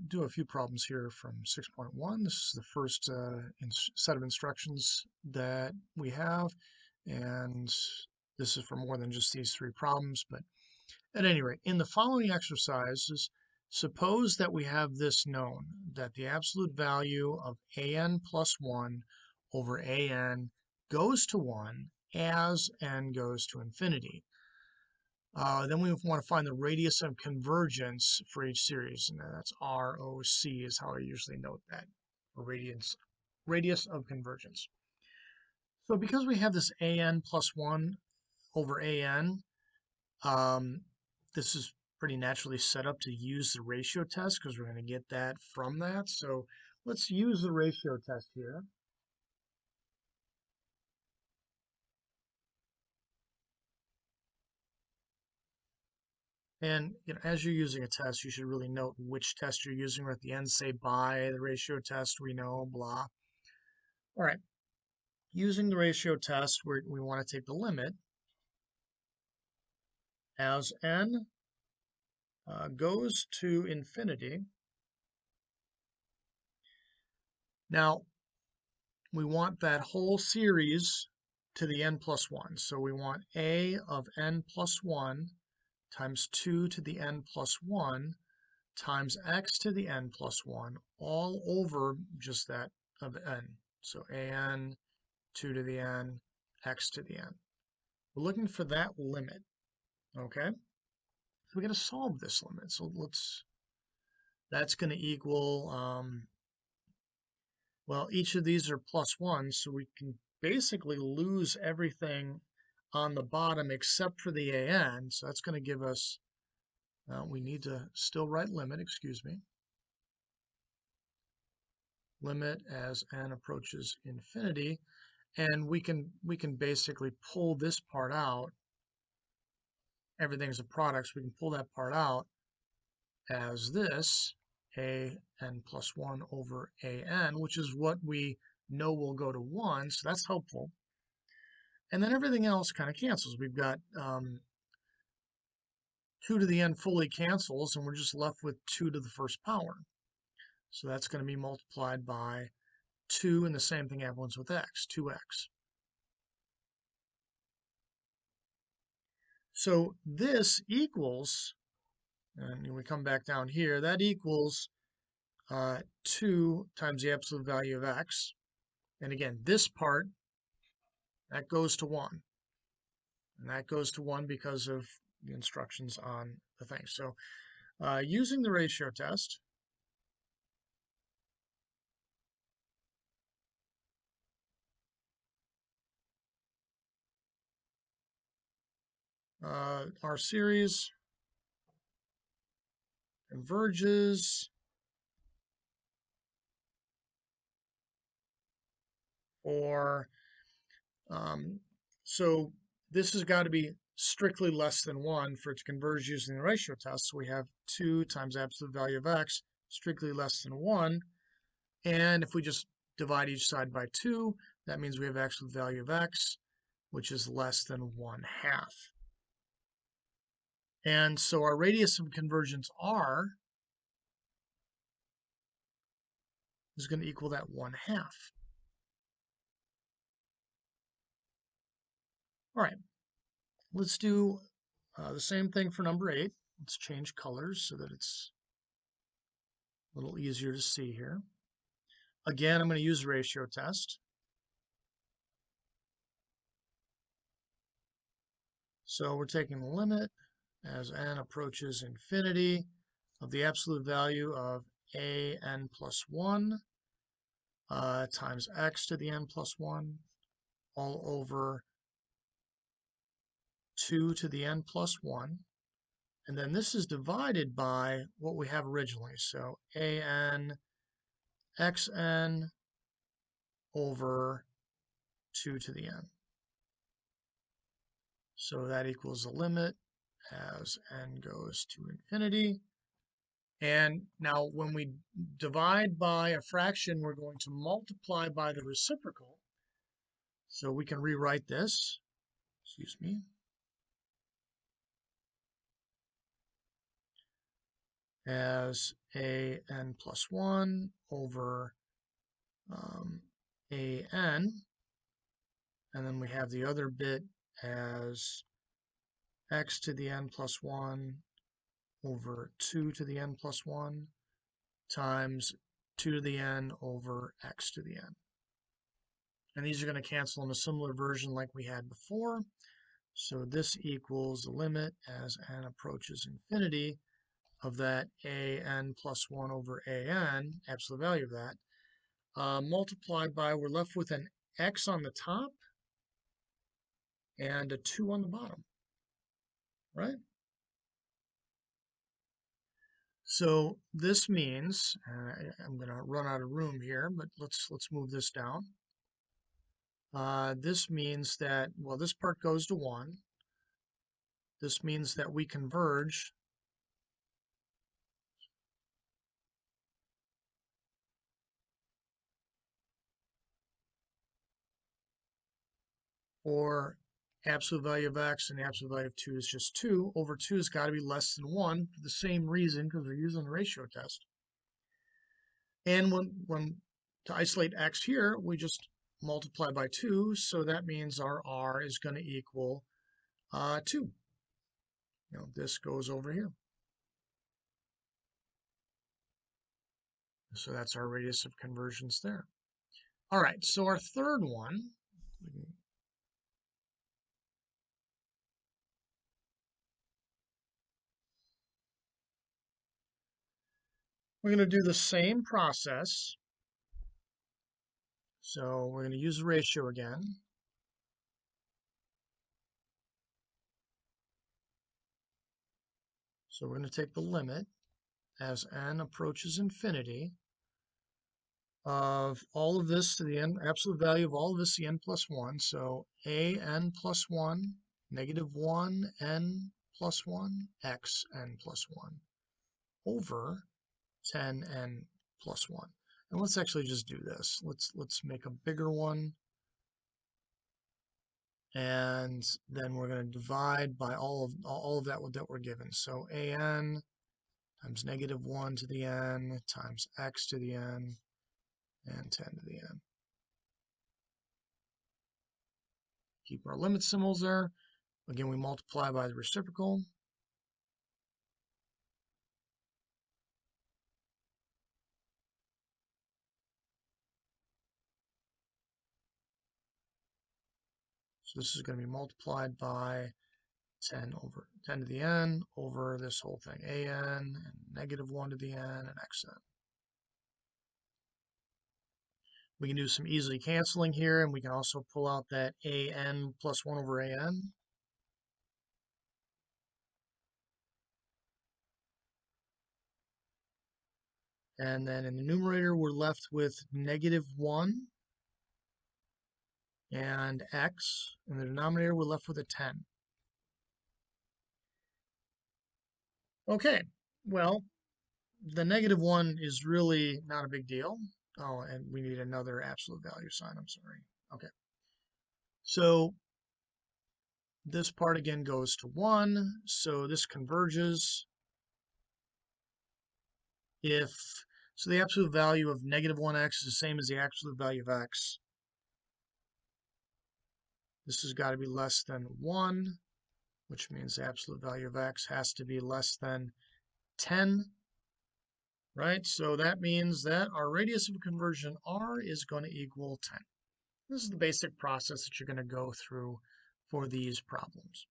do a few problems here from 6.1. This is the first set of instructions that we have, and this is for more than just these three problems. But at any rate, in the following exercises, suppose that we have this known, that the absolute value of an plus 1 over an goes to 1 as n goes to infinity. Then we want to find the radius of convergence for each series, and that's ROC is how I usually note that, or radius of convergence. So because we have this an plus 1 over an, this is pretty naturally set up to use the ratio test because we're going to get that from that. So let's use the ratio test here. And as you're using a test, you should really note which test you're using. Or at the end, say by the ratio test, we know, blah. All right. Using the ratio test, we want to take the limit as n goes to infinity. Now, we want that whole series to the n plus 1. So we want a of n plus 1 times 2 to the n plus 1 times x to the n plus 1 all over just that of n. So an, 2 to the n, x to the n. We're looking for that limit, okay? So we got to solve this limit. So that's going to equal, well, each of these are plus 1, so we can basically lose everything on the bottom except for the an. So that's going to give us, we need to still write limit, excuse me. Limit as n approaches infinity, and we can basically pull this part out. Everything's a product, so we can pull that part out as this a n plus 1 over a n, which is what we know will go to 1, so that's helpful. And then everything else kind of cancels. We've got 2 to the n fully cancels, and we're just left with 2 to the first power. So that's going to be multiplied by 2, and the same thing happens with x, 2x. So this equals, and we come back down here, that equals 2 times the absolute value of x. And again, this part, that goes to 1. And that goes to 1 because of the instructions on the thing. So using the ratio test, our series converges or so this has got to be strictly less than 1 for it to converge using the ratio test. So we have 2 times absolute value of x strictly less than 1. And if we just divide each side by 2, that means we have absolute value of x, which is less than 1/2. And so our radius of convergence r is going to equal that 1/2. All right, let's do the same thing for number 8. Let's change colors so that it's a little easier to see here. Again, I'm going to use the ratio test. So we're taking the limit as n approaches infinity of the absolute value of a n plus 1 times x to the n plus 1 all over 2 to the n plus 1. And then this is divided by what we have originally. So an xn over 2 to the n. So that equals the limit as n goes to infinity. And now when we divide by a fraction, we're going to multiply by the reciprocal. So we can rewrite this, excuse me. as an plus 1 over an, and then we have the other bit as x to the n plus 1 over 2 to the n plus 1 times 2 to the n over x to the n. And these are going to cancel in a similar version like we had before. So this equals the limit as n approaches infinity of that an plus 1 over an, absolute value of that, multiplied by, we're left with an x on the top and a 2 on the bottom, right? So this means, I'm going to run out of room here, but let's move this down. This means that, well, this part goes to 1. This means that we converge or absolute value of x and the absolute value of 2 is just 2. Over 2 has got to be less than 1 for the same reason, because we're using the ratio test. And when to isolate x here, we just multiply by 2, so that means our r is going to equal 2. This goes over here. So that's our radius of convergence there. All right, so our third one, we're going to do the same process. So we're going to use the ratio again. So we're going to take the limit as n approaches infinity of all of this to the n, absolute value of all of this to the n plus 1. So an plus 1, negative 1 n plus 1, x n plus 1 over 10n plus 1. And let's actually just do this. Let's make a bigger one. And then we're going to divide by all of that we're given. So an times negative 1 to the n times x to the n and 10 to the n. Keep our limit symbols there. Again, we multiply by the reciprocal. So this is going to be multiplied by 10 to the n over this whole thing, an and negative 1 to the n and xn. We can do some easily canceling here, and we can also pull out that an plus 1 over an. And then in the numerator, we're left with negative 1 and x. In the denominator, we're left with a 10. Okay, well, the negative 1 is really not a big deal. Oh, and we need another absolute value sign. I'm sorry. Okay. So this part again goes to 1. So this converges if, so the absolute value of negative 1x is the same as the absolute value of x. This has got to be less than 1, which means the absolute value of x has to be less than 10. Right? So that means that our radius of conversion r is going to equal 10. This is the basic process that you're going to go through for these problems.